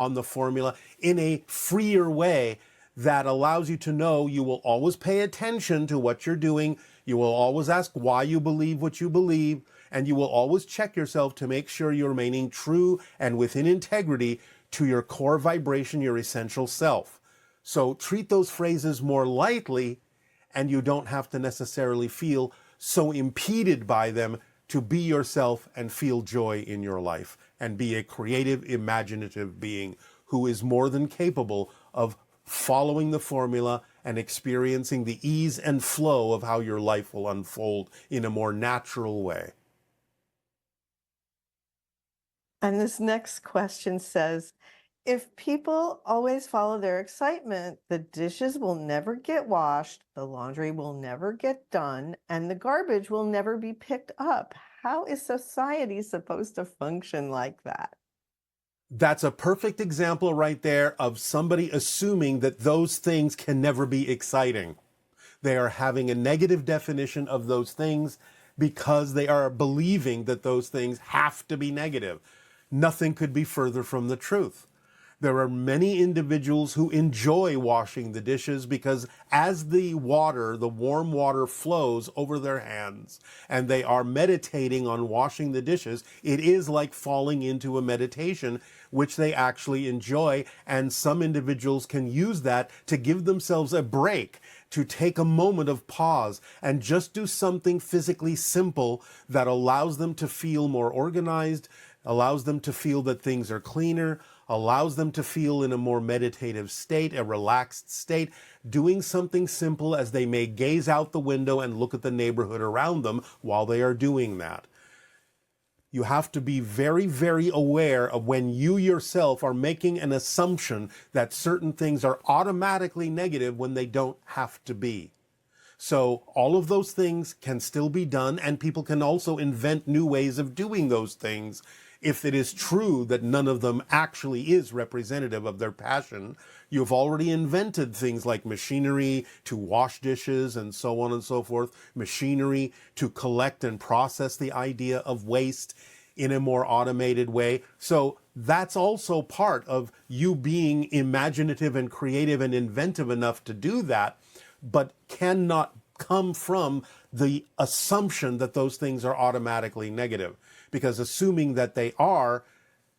on the formula in a freer way that allows you to know you will always pay attention to what you're doing. You will always ask why you believe what you believe, and you will always check yourself to make sure you're remaining true and within integrity to your core vibration, your essential self. So treat those phrases more lightly, and you don't have to necessarily feel so impeded by them to be yourself and feel joy in your life and be a creative, imaginative being who is more than capable of following the formula and experiencing the ease and flow of how your life will unfold in a more natural way. And this next question says, if people always follow their excitement, the dishes will never get washed, the laundry will never get done, and the garbage will never be picked up. How is society supposed to function like that? That's a perfect example right there of somebody assuming that those things can never be exciting. They are having a negative definition of those things because they are believing that those things have to be negative. Nothing could be further from the truth. There are many individuals who enjoy washing the dishes because as the water, the warm water flows over their hands and they are meditating on washing the dishes, it is like falling into a meditation, which they actually enjoy. And some individuals can use that to give themselves a break, to take a moment of pause and just do something physically simple that allows them to feel more organized, allows them to feel that things are cleaner, allows them to feel in a more meditative state, a relaxed state, doing something simple as they may gaze out the window and look at the neighborhood around them while they are doing that. You have to be very, very aware of when you yourself are making an assumption that certain things are automatically negative when they don't have to be. So all of those things can still be done, and people can also invent new ways of doing those things. If it is true that none of them actually is representative of their passion, you've already invented things like machinery to wash dishes and so on and so forth, machinery to collect and process the idea of waste in a more automated way. So that's also part of you being imaginative and creative and inventive enough to do that, but cannot come from the assumption that those things are automatically negative, because assuming that they are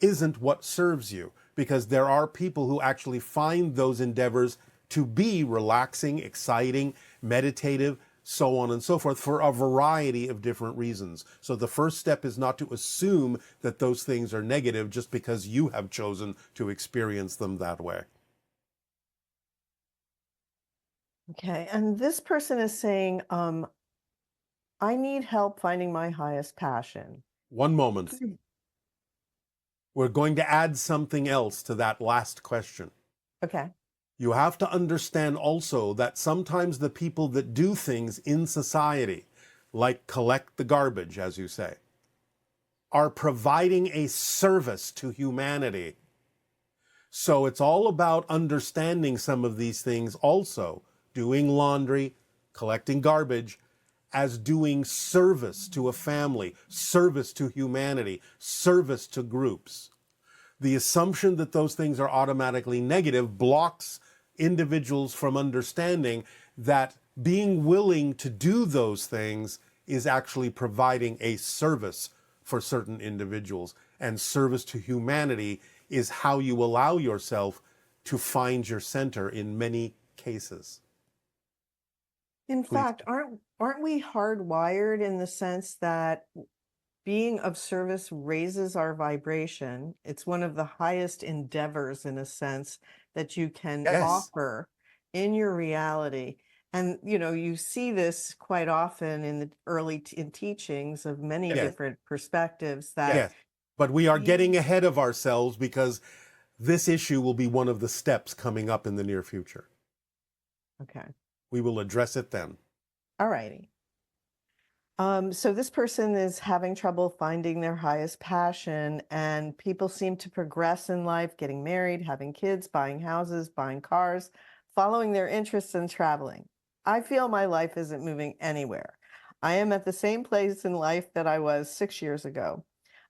isn't what serves you, because there are people who actually find those endeavors to be relaxing, exciting, meditative, so on and so forth, for a variety of different reasons. So the first step is not to assume that those things are negative just because you have chosen to experience them that way. Okay, and this person is saying, I need help finding my highest passion. One moment. We're going to add something else to that last question. Okay. You have to understand also that sometimes the people that do things in society, like collect the garbage, as you say, are providing a service to humanity. So it's all about understanding some of these things also, doing laundry, collecting garbage, as doing service to a family, service to humanity, service to groups. The assumption that those things are automatically negative blocks individuals from understanding that being willing to do those things is actually providing a service for certain individuals. And service to humanity is how you allow yourself to find your center in many cases. In Please. fact, aren't we hardwired in the sense that being of service raises our vibration? It's one of the highest endeavors, in a sense, that you can Yes. offer in your reality. And you see this quite often in the early in teachings of many Yes. different perspectives that Yes. But we are getting ahead of ourselves because this issue will be one of the steps coming up in the near future. Okay. We will address it then. All righty. So this person is having trouble finding their highest passion, and people seem to progress in life, getting married, having kids, buying houses, buying cars, following their interests and traveling. I feel my life isn't moving anywhere. I am at the same place in life that I was 6 years ago.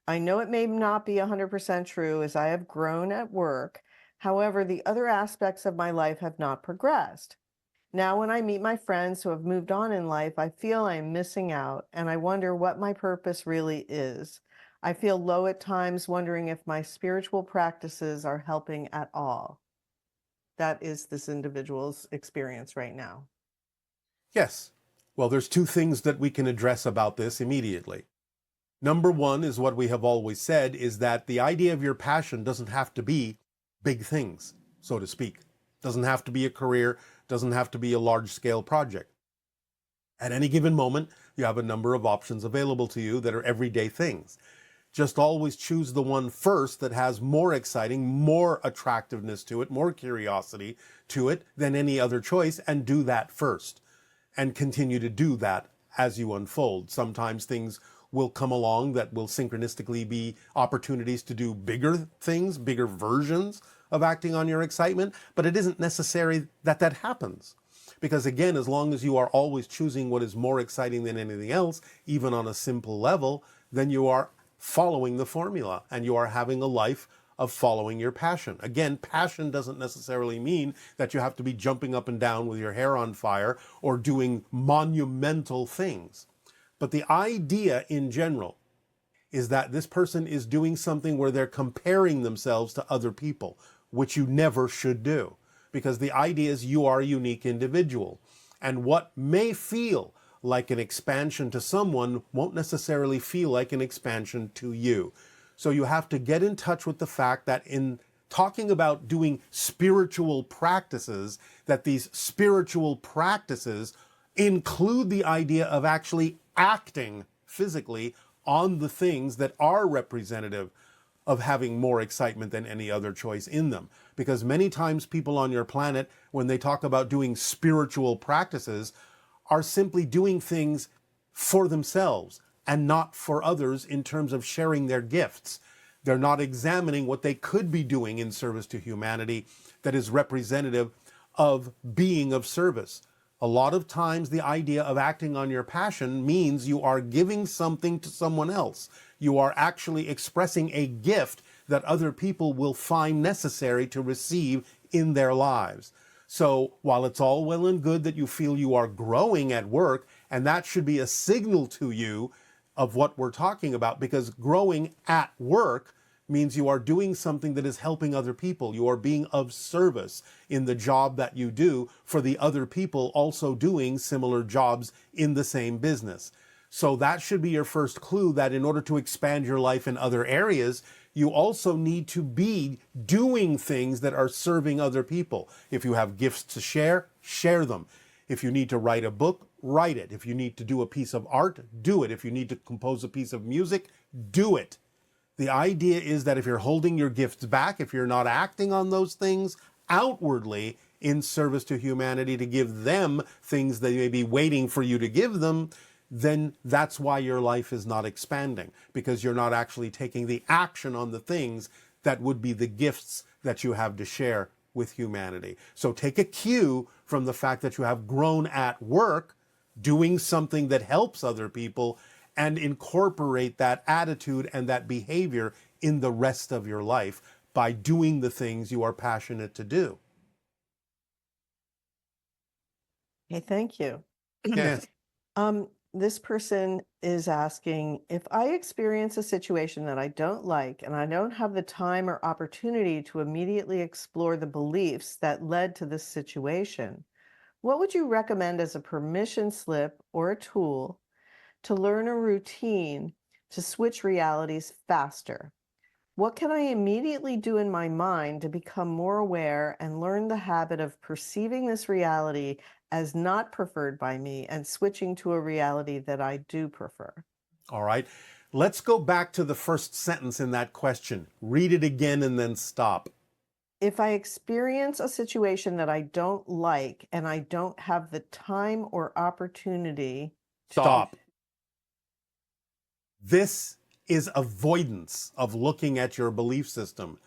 I know it may not be 100% true as I have grown at work. However, the other aspects of my life have not progressed. Now, when I meet my friends who have moved on in life, I feel I am missing out and I wonder what my purpose really is. I feel low at times, wondering if my spiritual practices are helping at all. That is this individual's experience right now. Yes. Well, there's two things that we can address about this immediately. Number one is what we have always said, is that the idea of your passion doesn't have to be big things, so to speak. Doesn't have to be a career, doesn't have to be a large-scale project. At any given moment, you have a number of options available to you that are everyday things. Just always choose the one first that has more exciting, more attractiveness to it, more curiosity to it than any other choice, and do that first. And continue to do that as you unfold. Sometimes things will come along that will synchronistically be opportunities to do bigger things, bigger versions of acting on your excitement, but it isn't necessary that that happens. Because again, as long as you are always choosing what is more exciting than anything else, even on a simple level, then you are following the formula and you are having a life of following your passion. Again, passion doesn't necessarily mean that you have to be jumping up and down with your hair on fire or doing monumental things. But the idea in general is that this person is doing something where they're comparing themselves to other people, which you never should do. Because the idea is you are a unique individual. And what may feel like an expansion to someone won't necessarily feel like an expansion to you. So you have to get in touch with the fact that in talking about doing spiritual practices, that these spiritual practices include the idea of actually acting physically on the things that are representative of having more excitement than any other choice in them. Because many times people on your planet, when they talk about doing spiritual practices, are simply doing things for themselves and not for others in terms of sharing their gifts. They're not examining what they could be doing in service to humanity that is representative of being of service. A lot of times the idea of acting on your passion means you are giving something to someone else. You are actually expressing a gift that other people will find necessary to receive in their lives. So while it's all well and good that you feel you are growing at work, and that should be a signal to you of what we're talking about, because growing at work means you are doing something that is helping other people. You are being of service in the job that you do for the other people also doing similar jobs in the same business. So that should be your first clue that in order to expand your life in other areas, you also need to be doing things that are serving other people. If you have gifts to share, share them. If you need to write a book, write it. If you need to do a piece of art, do it. If you need to compose a piece of music, do it. The idea is that if you're holding your gifts back, if you're not acting on those things outwardly in service to humanity to give them things they may be waiting for you to give them, then that's why your life is not expanding, because you're not actually taking the action on the things that would be the gifts that you have to share with humanity. So take a cue from the fact that you have grown at work, doing something that helps other people, and incorporate that attitude and that behavior in the rest of your life by doing the things you are passionate to do. Okay, thank you. Yes. This person is asking, if I experience a situation that I don't like and I don't have the time or opportunity to immediately explore the beliefs that led to this situation, what would you recommend as a permission slip or a tool to learn a routine to switch realities faster? What can I immediately do in my mind to become more aware and learn the habit of perceiving this reality as not preferred by me and switching to a reality that I do prefer? All right. Let's go back to the first sentence in that question. Read it again and then stop. If I experience a situation that I don't like and I don't have the time or opportunity, Stop. This is avoidance of looking at your belief system.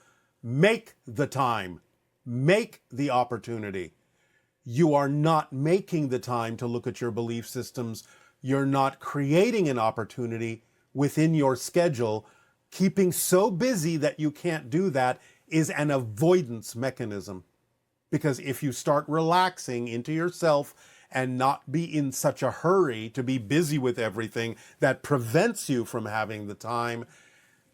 Make the time. Make the opportunity. You are not making the time to look at your belief systems. You're not creating an opportunity within your schedule Keeping so busy that you can't do that is an avoidance mechanism. Because if you start relaxing into yourself and not be in such a hurry to be busy with everything that prevents you from having the time,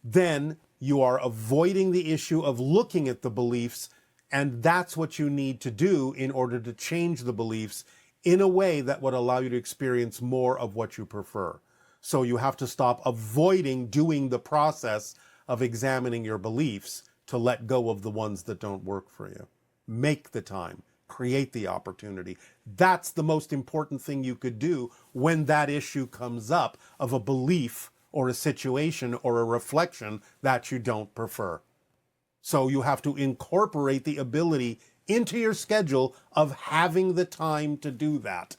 then you are avoiding the issue of looking at the beliefs, and that's what you need to do in order to change the beliefs in a way that would allow you to experience more of what you prefer. So you have to stop avoiding doing the process of examining your beliefs to let go of the ones that don't work for you. Make the time, create the opportunity. That's the most important thing you could do when that issue comes up of a belief or a situation or a reflection that you don't prefer. So you have to incorporate the ability into your schedule of having the time to do that.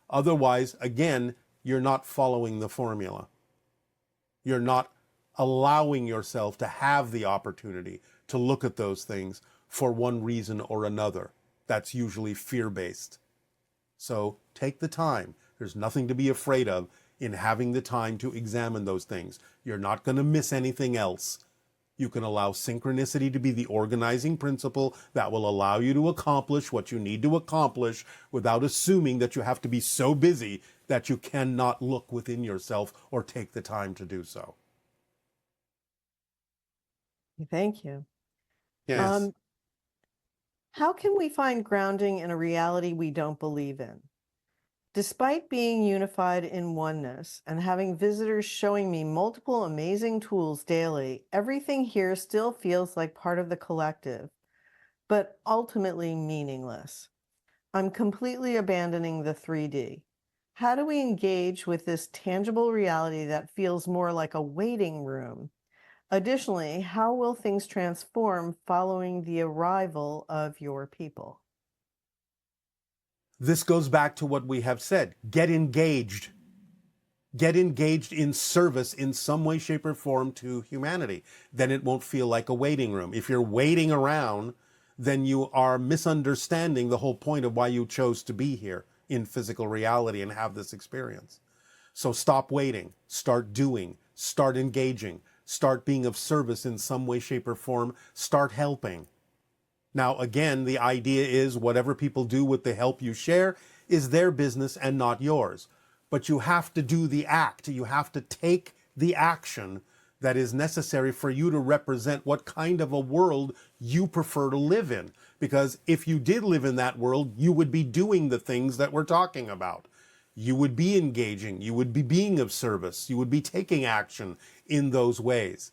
Otherwise, again, you're not following the formula. You're not allowing yourself to have the opportunity to look at those things for one reason or another. That's usually fear-based. So take the time. There's nothing to be afraid of in having the time to examine those things. You're not going to miss anything else. You can allow synchronicity to be the organizing principle that will allow you to accomplish what you need to accomplish without assuming that you have to be so busy that you cannot look within yourself or take the time to do so. Thank you. Yes. How can we find grounding in a reality we don't believe in? Despite being unified in oneness and having visitors showing me multiple amazing tools daily, everything here still feels like part of the collective, but ultimately meaningless. I'm completely abandoning the 3D. How do we engage with this tangible reality that feels more like a waiting room? Additionally, how will things transform following the arrival of your people? This goes back to what we have said. Get engaged. Get engaged in service in some way, shape, or form to humanity. Then it won't feel like a waiting room. If you're waiting around, then you are misunderstanding the whole point of why you chose to be here in physical reality and have this experience. So stop waiting, start doing, start engaging, start being of service in some way, shape, or form, start helping. Now, again, the idea is whatever people do with the help you share is their business and not yours. But you have to do the act. You have to take the action that is necessary for you to represent what kind of a world you prefer to live in. Because if you did live in that world, you would be doing the things that we're talking about. You would be engaging. You would be being of service. You would be taking action in those ways.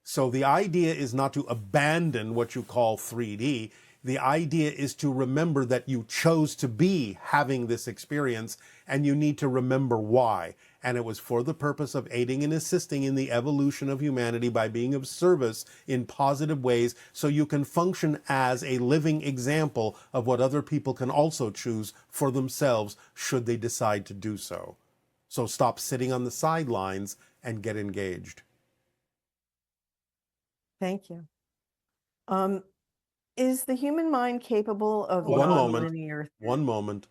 So the idea is not to abandon what you call 3D. The idea is to remember that you chose to be having this experience, and you need to remember why. And it was for the purpose of aiding and assisting in the evolution of humanity by being of service in positive ways, so you can function as a living example of what other people can also choose for themselves should they decide to do so. So stop sitting on the sidelines and get engaged. Thank you. Is the human mind capable of One nonlinear? moment.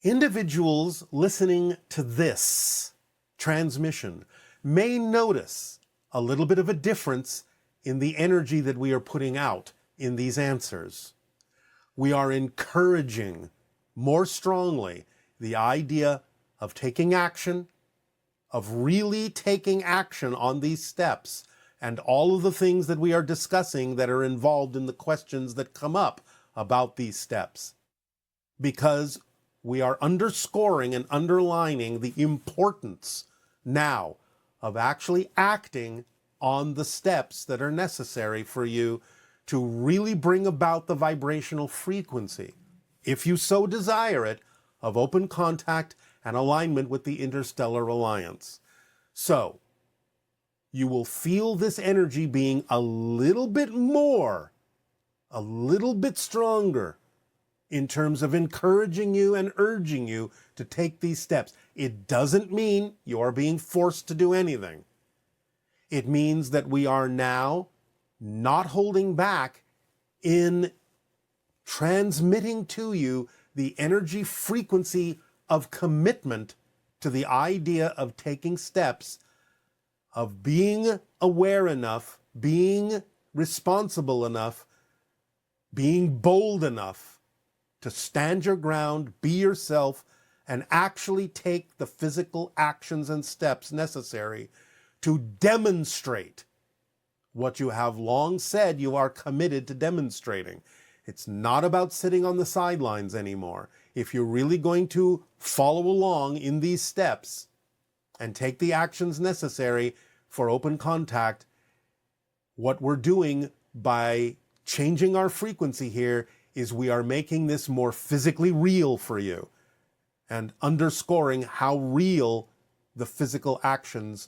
Individuals listening to this transmission may notice a little bit of a difference in the energy that we are putting out in these answers. We are encouraging more strongly the idea of taking action, of really taking action on these steps and all of the things that we are discussing that are involved in the questions that come up about these steps. Because we are underscoring and underlining the importance now of actually acting on the steps that are necessary for you to really bring about the vibrational frequency, if you so desire it, of open contact and alignment with the Interstellar Alliance. So, you will feel this energy being a little bit more, a little bit stronger in terms of encouraging you and urging you to take these steps. It doesn't mean you are being forced to do anything. It means that we are now not holding back in transmitting to you the energy frequency of commitment to the idea of taking steps of being aware enough, being responsible enough, being bold enough to stand your ground, be yourself, and actually take the physical actions and steps necessary to demonstrate what you have long said you are committed to demonstrating. It's not about sitting on the sidelines anymore. If you're really going to follow along in these steps and take the actions necessary for open contact, what we're doing by changing our frequency here is we are making this more physically real for you and underscoring how real the physical actions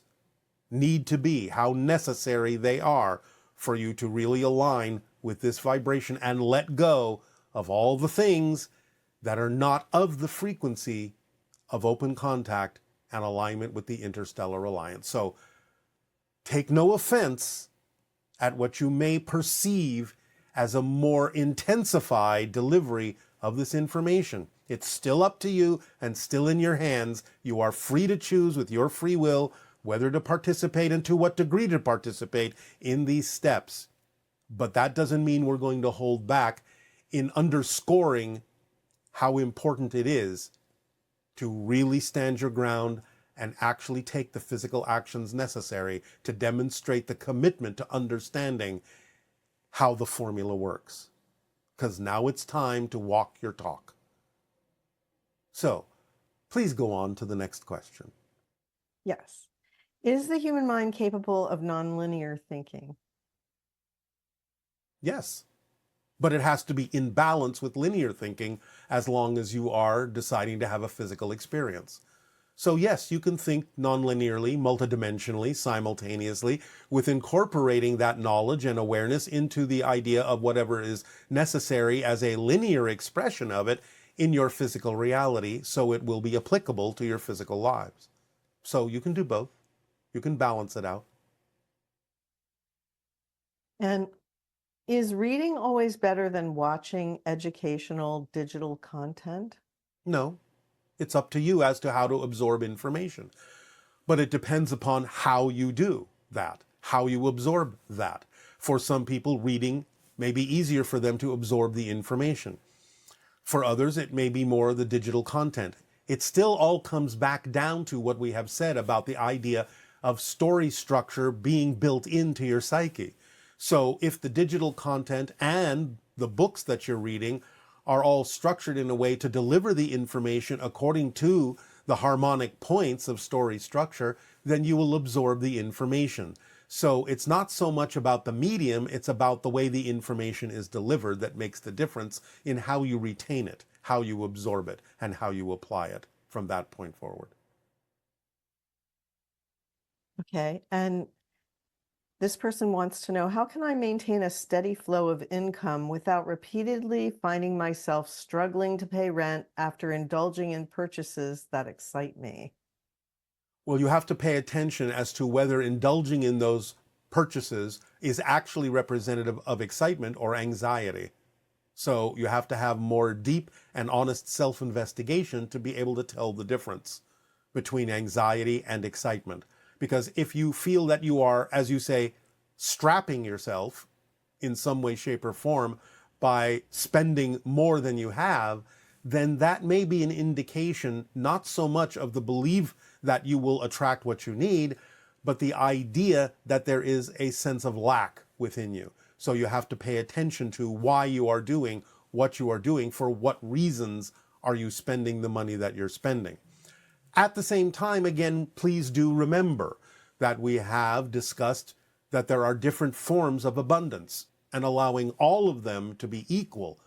need to be, how necessary they are for you to really align with this vibration and let go of all the things that are not of the frequency of open contact and alignment with the interstellar alliance. So take no offense at what you may perceive as a more intensified delivery of this information. It's still up to you and still in your hands. You are free to choose with your free will whether to participate and to what degree to participate in these steps. But that doesn't mean we're going to hold back in underscoring how important it is to really stand your ground and actually take the physical actions necessary to demonstrate the commitment to understanding how the formula works. Because now it's time to walk your talk. So, please go on to the next question. Yes. Is the human mind capable of nonlinear thinking? Yes. But it has to be in balance with linear thinking as long as you are deciding to have a physical experience. So yes, you can think nonlinearly, multidimensionally, simultaneously, with incorporating that knowledge and awareness into the idea of whatever is necessary as a linear expression of it in your physical reality, so it will be applicable to your physical lives. So you can do both. You can balance it out. And is reading always better than watching educational digital content? No. It's up to you as to how to absorb information. But it depends upon how you do that, how you absorb that. For some people, reading may be easier for them to absorb the information. For others, it may be more of the digital content. It still all comes back down to what we have said about the idea of story structure being built into your psyche. So if the digital content and the books that you're reading are all structured in a way to deliver the information according to the harmonic points of story structure, then you will absorb the information. So it's not so much about the medium, it's about the way the information is delivered that makes the difference in how you retain it, how you absorb it, and how you apply it from that point forward. Okay. And this person wants to know, how can I maintain a steady flow of income without repeatedly finding myself struggling to pay rent after indulging in purchases that excite me? Well, you have to pay attention as to whether indulging in those purchases is actually representative of excitement or anxiety. So you have to have more deep and honest self-investigation to be able to tell the difference between anxiety and excitement. Because if you feel that you are, as you say, strapping yourself in some way, shape, or form by spending more than you have, then that may be an indication not so much of the belief that you will attract what you need, but the idea that there is a sense of lack within you. So you have to pay attention to why you are doing what you are doing, for what reasons are you spending the money that you're spending. At the same time, again, please do remember that we have discussed that there are different forms of abundance, and allowing all of them to be equal